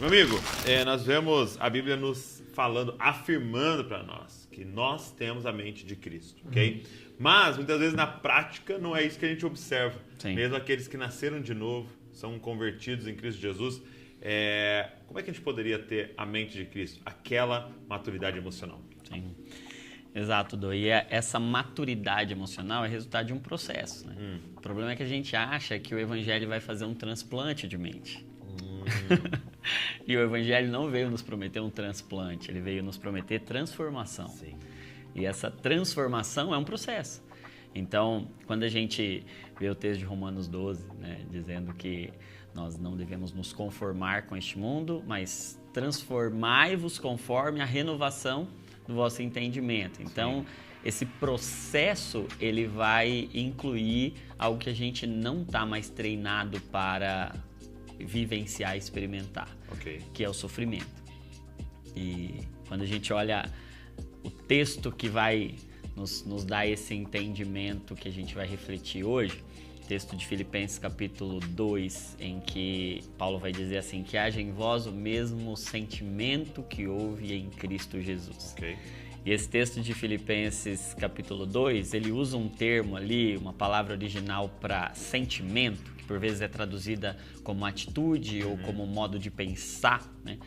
Meu amigo, nós vemos a Bíblia nos falando, afirmando para nós que nós temos a mente de Cristo, ok? Mas, muitas vezes, na prática, não é isso que a gente observa. Sim. Mesmo aqueles que nasceram de novo, são convertidos em Cristo Jesus, como é que a gente poderia ter a mente de Cristo? Aquela maturidade emocional. Sim. Exato, Dô. E essa maturidade emocional é resultado de um processo, né? O problema é que a gente acha que o Evangelho vai fazer um transplante de mente. E o Evangelho não veio nos prometer um transplante, ele veio nos prometer transformação. Sim. E essa transformação é um processo. Então, quando a gente vê o texto de Romanos 12, né, dizendo que nós não devemos nos conformar com este mundo, mas transformai-vos conforme a renovação do vosso entendimento. Então, esse processo, ele vai incluir algo que a gente não está mais treinado para vivenciar e experimentar, que é o sofrimento. E quando a gente olha o texto que vai nos dar esse entendimento que a gente vai refletir hoje, texto de Filipenses capítulo 2, em que Paulo vai dizer assim, que haja em vós o mesmo sentimento que houve em Cristo Jesus. E esse texto de Filipenses capítulo 2, ele usa um termo ali, uma palavra original para sentimento, que por vezes é traduzida como atitude ou como modo de pensar, né?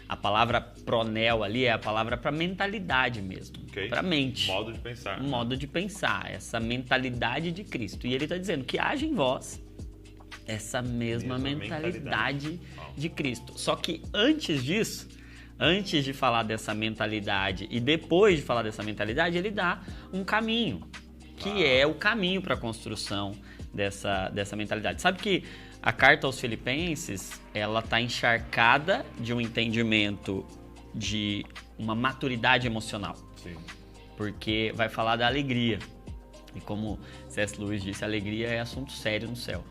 A palavra pronel ali é a palavra para mentalidade mesmo, para mente. Modo de pensar. Um modo de pensar, essa mentalidade de Cristo. E ele está dizendo que haja em vós essa mesma mentalidade de Cristo. Só que antes disso, antes de falar dessa mentalidade e depois de falar dessa mentalidade, ele dá um caminho, que é o caminho para a construção dessa mentalidade. Sabe que a carta aos Filipenses, ela está encharcada de um entendimento de uma maturidade emocional. Sim. Porque vai falar da alegria. E como C.S. Lewis disse, a alegria é assunto sério no céu.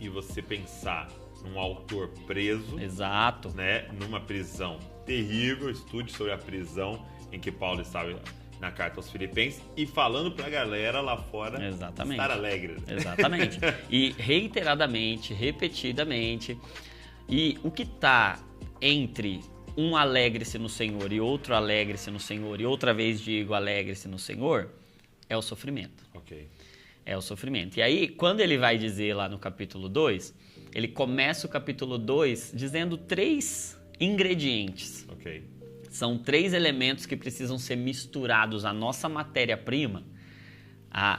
E você pensar num autor preso, exato, né, numa prisão terrível, estude sobre a prisão em que Paulo estava na carta aos Filipenses e falando pra galera lá fora estar alegre. Exatamente. E reiteradamente, repetidamente. E o que está entre um alegre-se no Senhor e outro alegre-se no Senhor e outra vez digo alegre-se no Senhor é o sofrimento. É o sofrimento. E aí, quando ele vai dizer lá no capítulo 2, ele começa o capítulo 2 dizendo 3 ingredientes. São 3 elementos que precisam ser misturados à nossa matéria-prima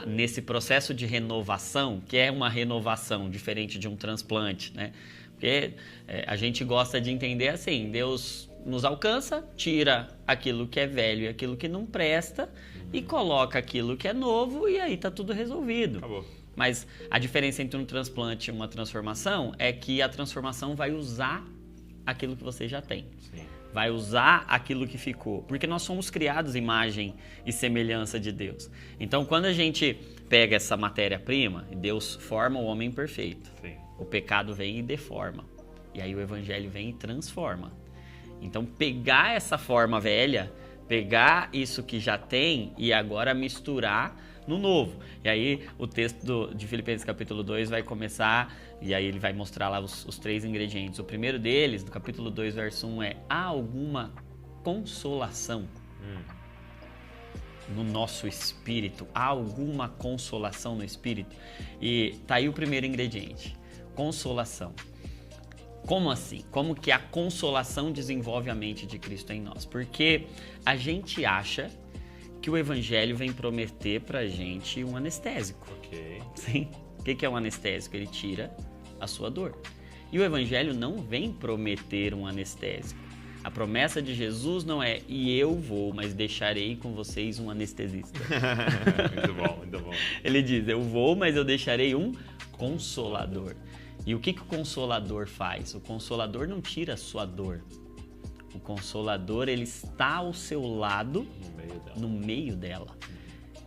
nesse processo de renovação, que é uma renovação diferente de um transplante, né? Porque a gente gosta de entender assim, Deus nos alcança, tira aquilo que é velho e aquilo que não presta e coloca aquilo que é novo e aí tá tudo resolvido. Acabou. Mas a diferença entre um transplante e uma transformação é que a transformação vai usar aquilo que você já tem. Sim. Vai usar aquilo que ficou. Porque nós somos criados imagem e semelhança de Deus. Então, quando a gente pega essa matéria-prima, Deus forma o homem perfeito. Sim. O pecado vem e deforma. E aí o evangelho vem e transforma. Então, pegar essa forma velha, pegar isso que já tem e agora misturar no novo. E aí o texto de Filipenses capítulo 2 vai começar, e aí ele vai mostrar lá os 3 ingredientes. O primeiro deles, no capítulo 2, verso 1, é: há alguma consolação no nosso espírito? Há alguma consolação no espírito? E tá aí o primeiro ingrediente, consolação. Como assim? Como que a consolação desenvolve a mente de Cristo em nós? Porque a gente acha que o evangelho vem prometer pra gente um anestésico. Sim. O que é um anestésico? Ele tira a sua dor. E o evangelho não vem prometer um anestésico. A promessa de Jesus não é: e eu vou, mas deixarei com vocês um anestesista. Muito bom, muito bom. Ele diz: eu vou, mas eu deixarei um consolador. E o que o consolador faz? O consolador não tira a sua dor. O consolador, ele está ao seu lado, no meio dela.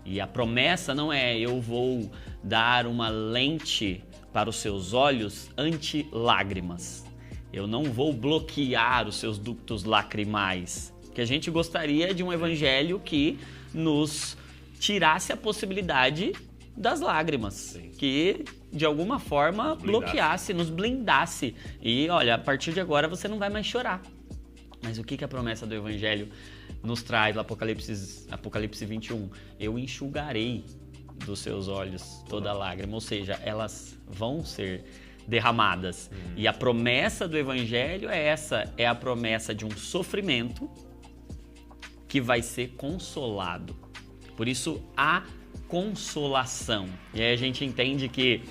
E a promessa não é: eu vou dar uma lente para os seus olhos anti-lágrimas. Eu não vou bloquear os seus ductos lacrimais. Porque a gente gostaria de um evangelho que nos tirasse a possibilidade das lágrimas, Sim. que de alguma forma bloqueasse, nos blindasse. E olha, a partir de agora você não vai mais chorar. Mas o que a promessa do Evangelho nos traz, no Apocalipse 21? Eu enxugarei dos seus olhos toda lágrima, ou seja, elas vão ser derramadas. E a promessa do Evangelho é essa, é a promessa de um sofrimento que vai ser consolado. Por isso, a consolação. E aí a gente entende que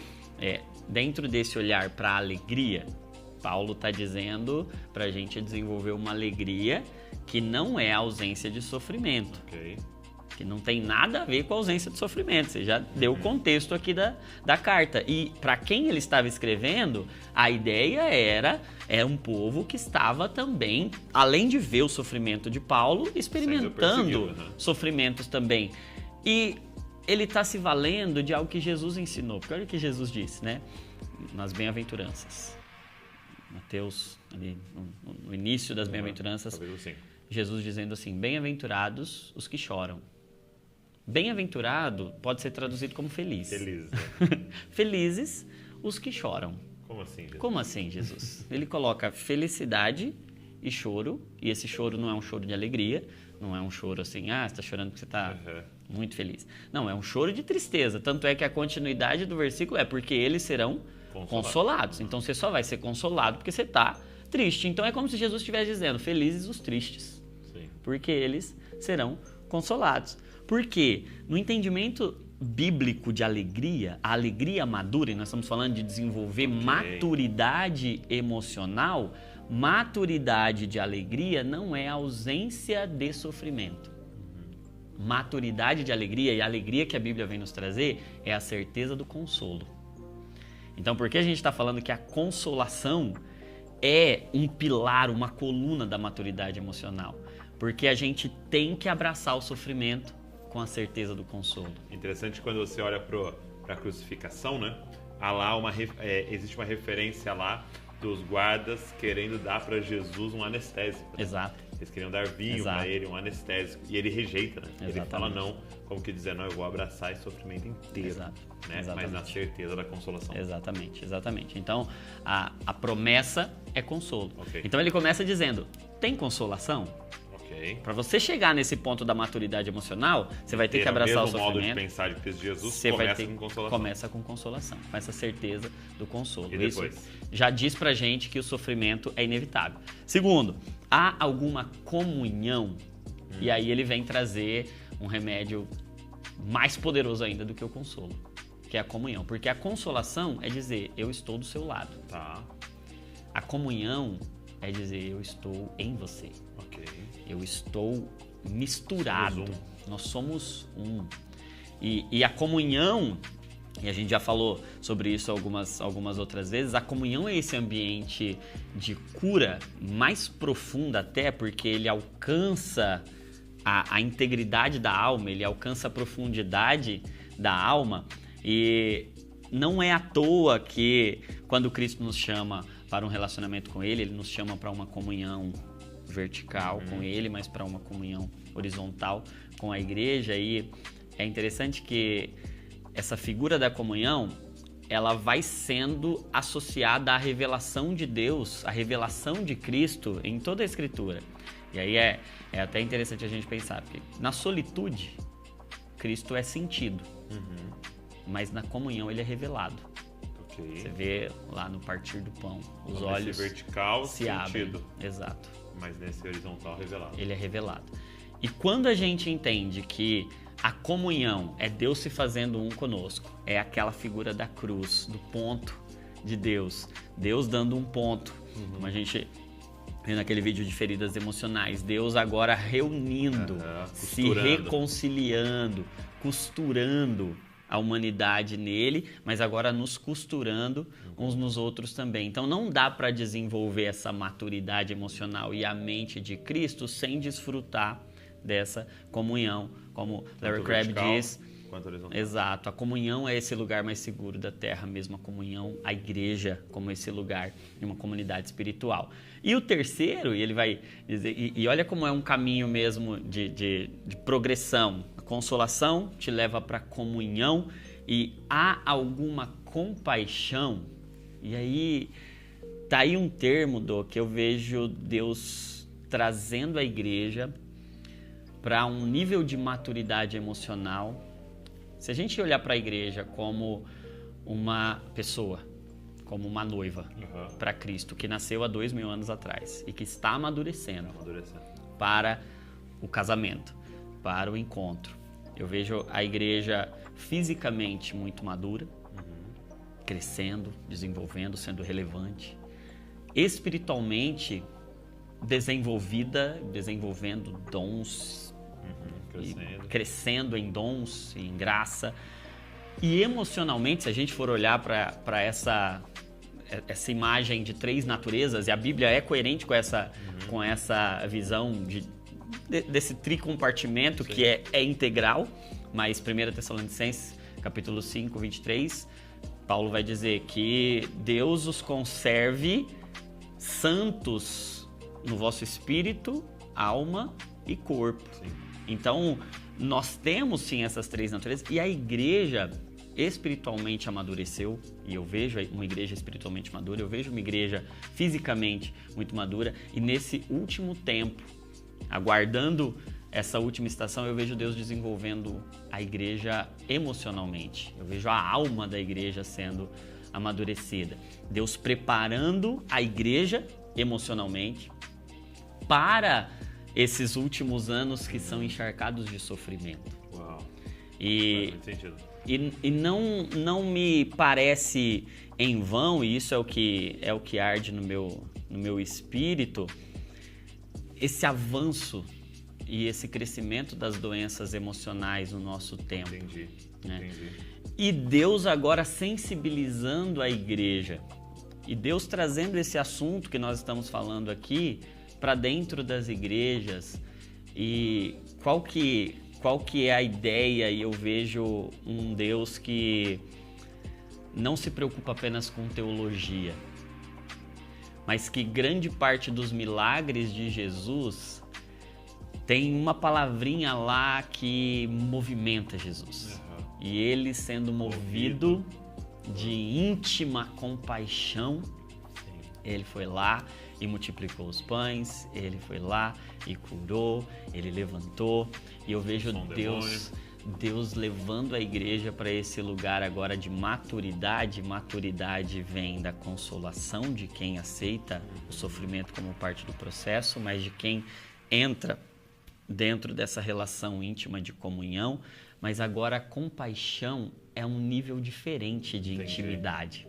dentro desse olhar para a alegria, Paulo está dizendo para a gente desenvolver uma alegria que não é a ausência de sofrimento. Ok. Que não tem nada a ver com a ausência de sofrimento. Você já deu o contexto aqui da carta. E para quem ele estava escrevendo, a ideia era um povo que estava também, além de ver o sofrimento de Paulo, experimentando sofrimentos também. E ele está se valendo de algo que Jesus ensinou. Porque olha o que Jesus disse, né? Nas bem-aventuranças. Mateus, ali no início das bem-aventuranças, Jesus dizendo assim, bem-aventurados os que choram. Bem-aventurado pode ser traduzido como feliz. Felizes, né? Felizes os que choram. Como assim, Jesus? Como assim, Jesus? Ele coloca felicidade e choro, e esse choro não é um choro de alegria, não é um choro assim, você está chorando porque você está muito feliz. Não, é um choro de tristeza, tanto é que a continuidade do versículo é porque eles serão consolados. Então você só vai ser consolado porque você está triste. Então é como se Jesus estivesse dizendo, felizes os tristes, Sim. porque eles serão consolados. Porque no entendimento bíblico de alegria, a alegria madura, e nós estamos falando de desenvolver maturidade emocional, maturidade de alegria não é ausência de sofrimento. Maturidade de alegria, e a alegria que a Bíblia vem nos trazer, é a certeza do consolo. Então, por que a gente está falando que a consolação é um pilar, uma coluna da maturidade emocional? Porque a gente tem que abraçar o sofrimento com a certeza do consolo. Interessante quando você olha para a crucificação, né? Há lá existe uma referência lá dos guardas querendo dar para Jesus um anestésico. Né? Exato. Eles queriam dar vinho para ele, um anestésico, e ele rejeita, né? Exatamente. Ele fala não, como que dizer, não, eu vou abraçar esse sofrimento inteiro. Exato. Né? Mas na certeza da consolação. Exatamente. Então, a promessa é consolo. Okay. Então ele começa dizendo, tem consolação? Para você chegar nesse ponto da maturidade emocional, você vai ter que abraçar o sofrimento. O modo de pensar de Cristo Jesus começa com consolação, com essa certeza do consolo. E depois? Isso já diz pra gente que o sofrimento é inevitável. Segundo, há alguma comunhão? E aí ele vem trazer um remédio mais poderoso ainda do que o consolo, que é a comunhão. Porque a consolação é dizer, eu estou do seu lado. Tá. A comunhão é dizer, eu estou em você. Ok. Eu estou misturado. Nós somos um. E a comunhão, e a gente já falou sobre isso algumas outras vezes, a comunhão é esse ambiente de cura mais profunda até, porque ele alcança a integridade da alma, ele alcança a profundidade da alma. E não é à toa que quando Cristo nos chama para um relacionamento com Ele nos chama para uma comunhão vertical com Ele, mas para uma comunhão horizontal com a igreja. E é interessante que essa figura da comunhão, ela vai sendo associada à revelação de Deus, à revelação de Cristo em toda a Escritura. E aí é até interessante a gente pensar, porque na solitude, Cristo é sentido, mas na comunhão ele é revelado. Okay. Você vê lá no partir do pão, os olhos vertical, se abrem. Exato. Mas nesse horizontal revelado. Ele é revelado. E quando a gente entende que a comunhão é Deus se fazendo um conosco, é aquela figura da cruz, do ponto de Deus, Deus dando um ponto, como a gente vê naquele vídeo de feridas emocionais, Deus agora reunindo, se reconciliando, costurando a humanidade nele, mas agora nos costurando uns nos outros também. Então não dá para desenvolver essa maturidade emocional e a mente de Cristo sem desfrutar dessa comunhão, como Larry Crabb diz. Exato, a comunhão é esse lugar mais seguro da terra mesmo, a comunhão, a igreja como esse lugar de uma comunidade espiritual. E o terceiro, e ele vai dizer, e olha como é um caminho mesmo de progressão. A consolação te leva para a comunhão e há alguma compaixão, e aí tá aí um termo, que eu vejo Deus trazendo a igreja para um nível de maturidade emocional. Se a gente olhar para a igreja como uma pessoa, como uma noiva para Cristo, que nasceu há 2000 anos atrás e que está amadurecendo para o casamento, para o encontro. Eu vejo a igreja fisicamente muito madura, crescendo, desenvolvendo, sendo relevante. Espiritualmente desenvolvida, desenvolvendo dons, crescendo em dons, em graça. E emocionalmente, se a gente for olhar para essa imagem de 3 naturezas, e a Bíblia é coerente com essa visão desse tricompartimento que é integral, mas 1 Tessalonicenses, capítulo 5, 23, Paulo vai dizer que Deus os conserve santos no vosso espírito, alma e corpo. Sim. Então, nós temos sim essas 3 naturezas, e a igreja espiritualmente amadureceu, e eu vejo uma igreja espiritualmente madura, eu vejo uma igreja fisicamente muito madura, e nesse último tempo, aguardando essa última estação, eu vejo Deus desenvolvendo a igreja emocionalmente, eu vejo a alma da igreja sendo amadurecida, Deus preparando a igreja emocionalmente para esses últimos anos que são encharcados de sofrimento. Uau. E, faz muito sentido. E não me parece em vão, e isso é o que arde no meu espírito, esse avanço e esse crescimento das doenças emocionais no nosso tempo. Entendi. E Deus agora sensibilizando a igreja, e Deus trazendo esse assunto que nós estamos falando aqui para dentro das igrejas. E qual que é a ideia? E eu vejo um Deus que não se preocupa apenas com teologia, mas que grande parte dos milagres de Jesus tem uma palavrinha lá que movimenta Jesus. E ele sendo movido de íntima compaixão, ele foi lá e multiplicou os pães, ele foi lá e curou, ele levantou, e eu vejo Deus levando a igreja para esse lugar agora de maturidade. Maturidade vem da consolação de quem aceita o sofrimento como parte do processo, mas de quem entra dentro dessa relação íntima de comunhão. Mas agora a compaixão é um nível diferente de intimidade.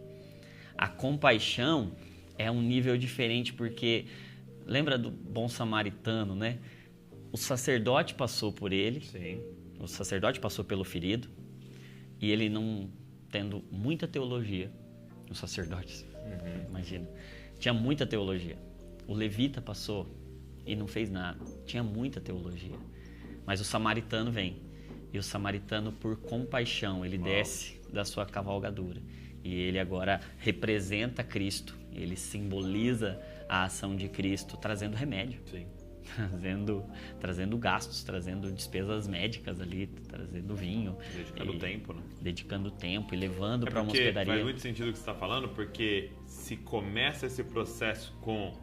A compaixão é um nível diferente porque, lembra do bom samaritano, né? O sacerdote passou por ele, Sim. O sacerdote passou pelo ferido, e ele não tendo muita teologia, os sacerdotes, imagina, tinha muita teologia. O levita passou e não fez nada, tinha muita teologia. Mas o samaritano vem, e o samaritano, por compaixão, ele desce da sua cavalgadura. E ele agora representa Cristo, ele simboliza a ação de Cristo, trazendo remédio, trazendo gastos, trazendo despesas médicas ali, trazendo vinho. Dedicando tempo, né? Dedicando tempo e levando para uma hospedaria. Faz muito sentido o que você está falando, porque se começa esse processo com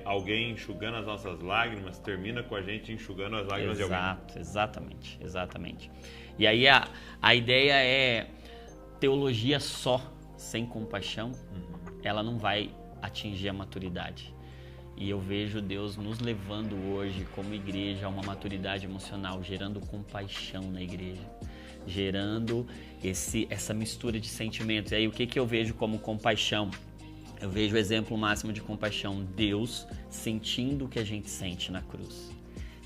alguém enxugando as nossas lágrimas, termina com a gente enxugando as lágrimas de alguém. Exatamente. E aí a ideia é teologia só, sem compaixão, ela não vai atingir a maturidade. E eu vejo Deus nos levando hoje como igreja a uma maturidade emocional, gerando compaixão na igreja, gerando essa mistura de sentimentos. E aí o que eu vejo como compaixão? Eu vejo o exemplo máximo de compaixão, Deus sentindo o que a gente sente na cruz.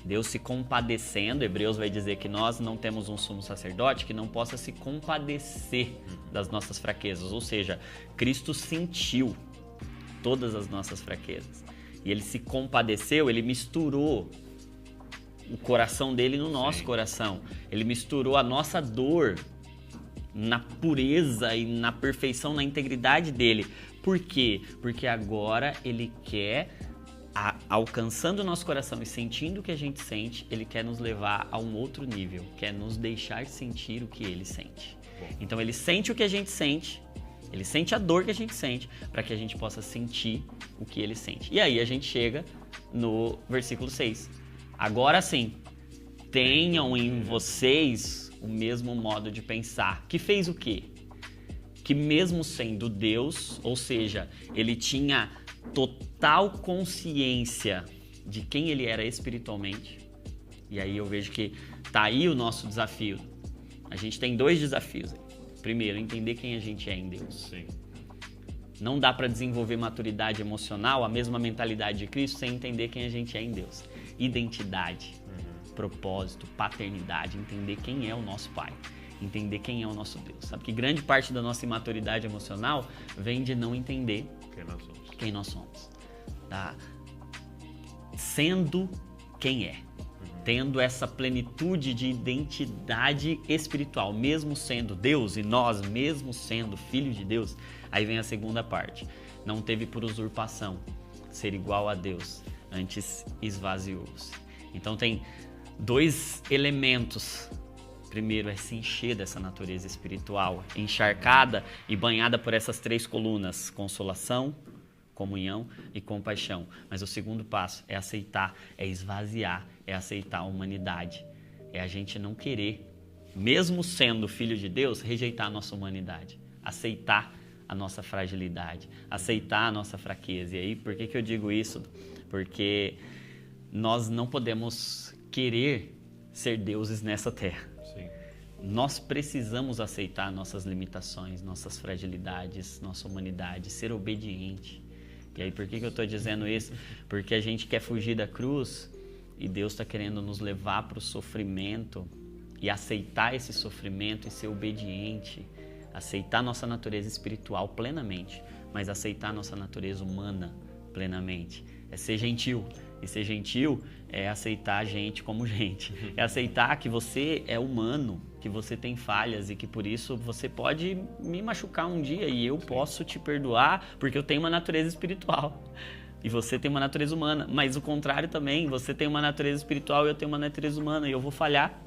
Deus se compadecendo. Hebreus vai dizer que nós não temos um sumo sacerdote que não possa se compadecer das nossas fraquezas. Ou seja, Cristo sentiu todas as nossas fraquezas. E ele se compadeceu, ele misturou o coração dele no nosso coração. Ele misturou a nossa dor na pureza e na perfeição, na integridade dele. Por quê? Porque agora ele quer, alcançando o nosso coração e sentindo o que a gente sente, ele quer nos levar a um outro nível, quer nos deixar sentir o que ele sente. Então ele sente o que a gente sente, ele sente a dor que a gente sente, para que a gente possa sentir o que ele sente. E aí a gente chega no versículo 6. Agora sim, tenham em vocês o mesmo modo de pensar. Que fez o quê? Que mesmo sendo Deus, ou seja, ele tinha total consciência de quem ele era espiritualmente. E aí eu vejo que tá aí o nosso desafio. A gente tem 2 desafios. Primeiro, entender quem a gente é em Deus. Sim. Não dá para desenvolver maturidade emocional, a mesma mentalidade de Cristo, sem entender quem a gente é em Deus. Identidade, propósito, paternidade, entender quem é o nosso Pai, entender quem é o nosso Deus. Sabe que grande parte da nossa imaturidade emocional vem de não entender quem nós somos. Tá? Sendo quem é. Tendo essa plenitude de identidade espiritual, mesmo sendo Deus e nós mesmo sendo filhos de Deus. Aí vem a segunda parte. Não teve por usurpação ser igual a Deus, antes esvaziou-se. Então tem 2 elementos. Primeiro é se encher dessa natureza espiritual, encharcada e banhada por essas 3 colunas: consolação, comunhão e compaixão. Mas o segundo passo é aceitar, é esvaziar, é aceitar a humanidade. É a gente não querer, mesmo sendo filho de Deus, rejeitar a nossa humanidade. Aceitar a nossa fragilidade, aceitar a nossa fraqueza. E aí, por que eu digo isso? Porque nós não podemos querer ser deuses nessa terra. Sim. Nós precisamos aceitar nossas limitações, nossas fragilidades, nossa humanidade, ser obediente. E aí, por que eu estou dizendo isso? Porque a gente quer fugir da cruz e Deus está querendo nos levar para o sofrimento e aceitar esse sofrimento e ser obediente, aceitar nossa natureza espiritual plenamente, mas aceitar nossa natureza humana plenamente. É ser gentil. E ser gentil é aceitar a gente como gente. É aceitar que você é humano, que você tem falhas e que por isso você pode me machucar um dia e eu posso te perdoar porque eu tenho uma natureza espiritual. E você tem uma natureza humana. Mas o contrário também, você tem uma natureza espiritual e eu tenho uma natureza humana e eu vou falhar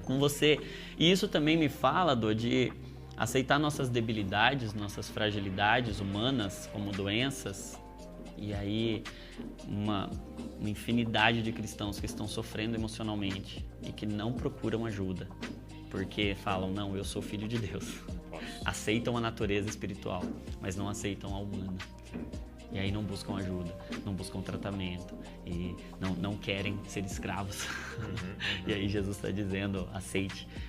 com você. E isso também me fala, Dô, de aceitar nossas debilidades, nossas fragilidades humanas como doenças. E aí uma infinidade de cristãos que estão sofrendo emocionalmente e que não procuram ajuda, porque falam, não, eu sou filho de Deus. Aceitam a natureza espiritual, mas não aceitam a humana. E aí não buscam ajuda, não buscam tratamento e não querem ser escravos. E aí Jesus está dizendo,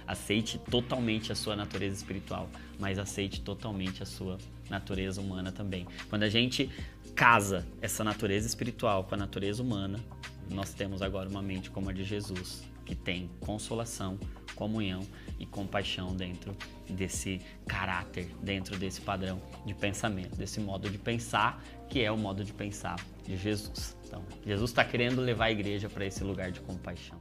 aceite totalmente a sua natureza espiritual, mas aceite totalmente a sua natureza humana também. Quando a gente casa essa natureza espiritual com a natureza humana, nós temos agora uma mente como a de Jesus, que tem consolação, comunhão e compaixão dentro desse caráter, dentro desse padrão de pensamento, desse modo de pensar, que é o modo de pensar de Jesus. Então, Jesus está querendo levar a igreja para esse lugar de compaixão.